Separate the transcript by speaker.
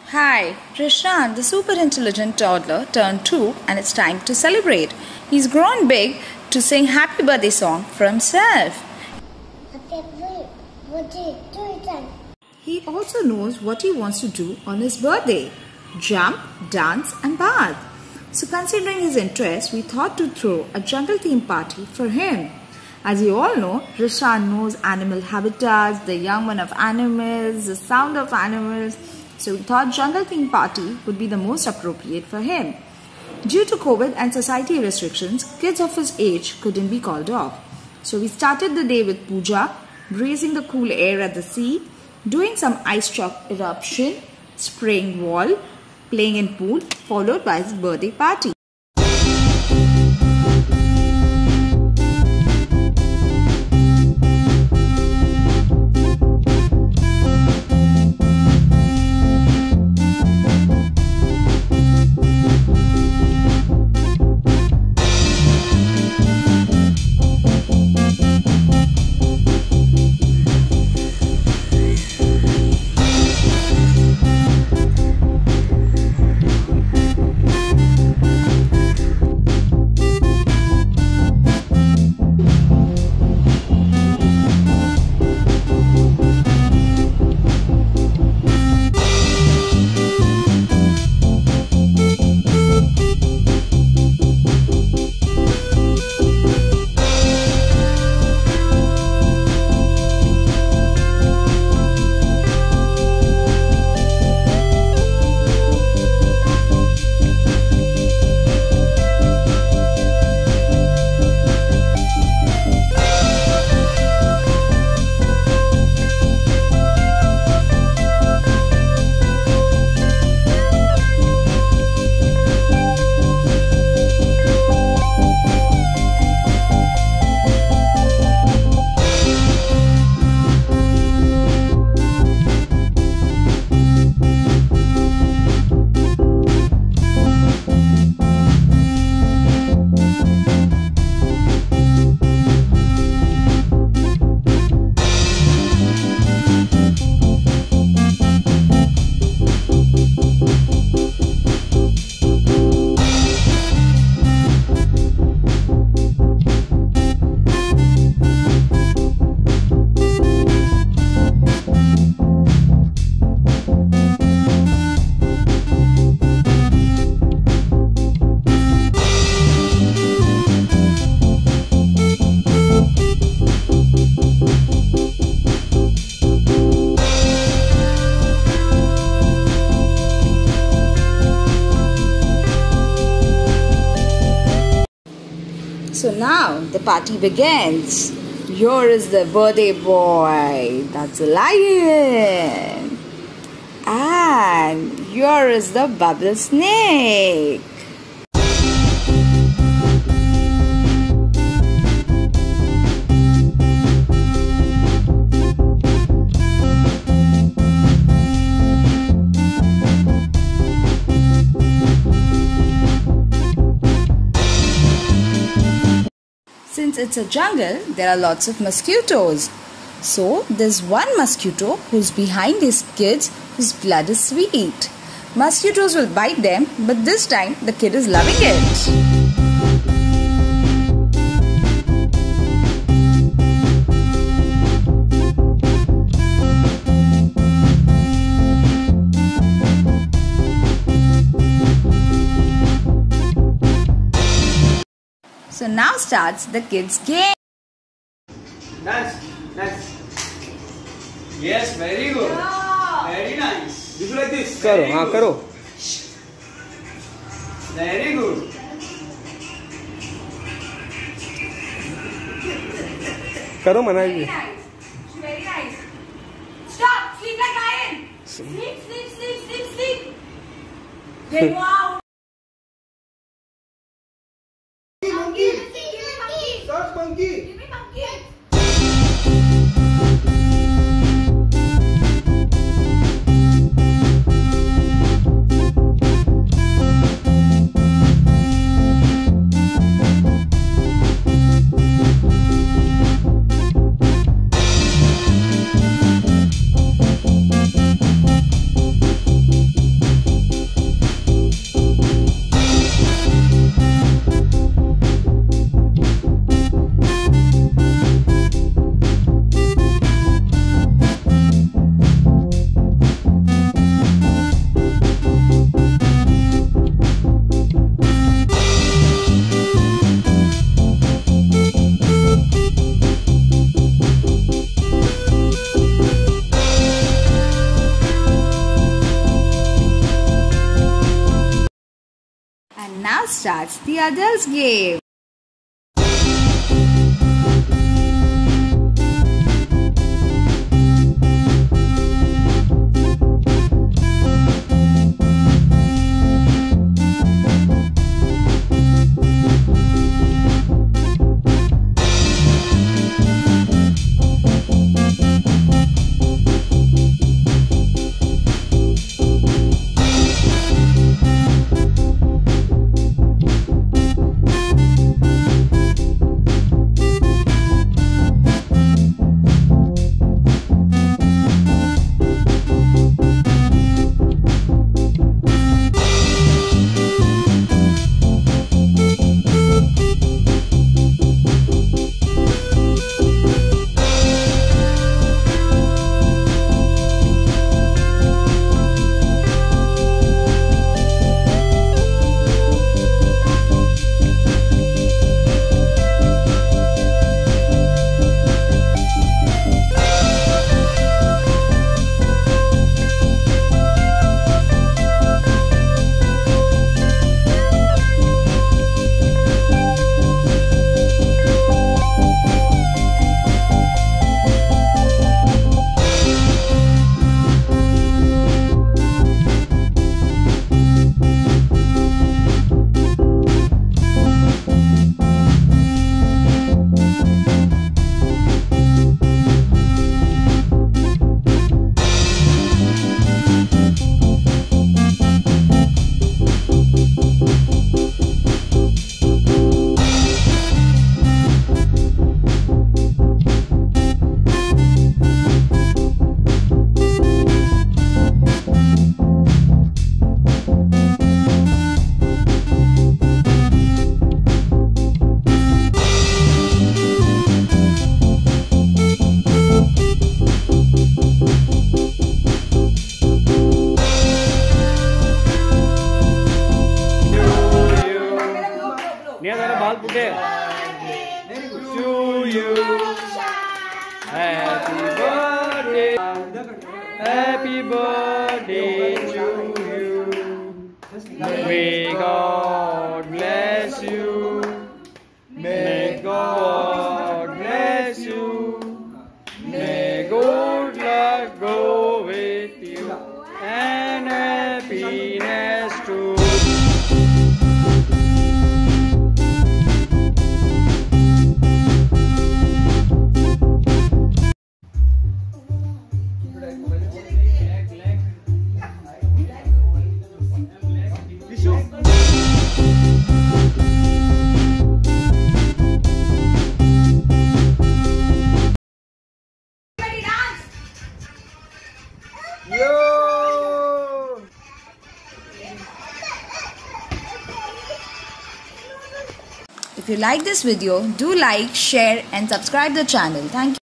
Speaker 1: Hi, Rishaan, the super intelligent toddler, turned 2 and it's time to celebrate. He's grown big to sing happy birthday song for himself.
Speaker 2: Happy birthday to you.
Speaker 1: He also knows what he wants to do on his birthday. Jump, dance and bath. So considering his interest, we thought to throw a jungle theme party for him. As you all know, Rishaan knows animal habitats, the young one of animals, the sound of animals. So we thought jungle theme party would be the most appropriate for him. Due to COVID and society restrictions, kids of his age couldn't be called off. So we started the day with puja, bracing the cool air at the sea, doing some ice chalk eruption, spraying wall, playing in pool, followed by his birthday party. So now the party begins. Here is the birthday boy. That's a lion. And here is the bubble snake. Since it's a jungle, there are lots of mosquitoes. So there's one mosquito who's behind his kids whose blood is sweet. Mosquitoes will bite them, but this time the kid is loving it. So now starts the kids' game.
Speaker 3: Nice. Yes, very good. Yeah. Very nice. You do like this.
Speaker 4: Karo, हाँ करो.
Speaker 3: Very good.
Speaker 4: करो मना जी.
Speaker 5: Very nice. Stop. Sleep like lion. Sleep. Then wow.
Speaker 3: Monkey.
Speaker 5: Stop,
Speaker 3: monkey.
Speaker 5: Give me monkey.
Speaker 1: And now starts the adults game.
Speaker 4: To you, happy birthday, happy birthday to you. May God bless you. May God bless you. May good luck go with you and happiness too.
Speaker 1: If you like this video, do like, share and subscribe the channel. Thank you.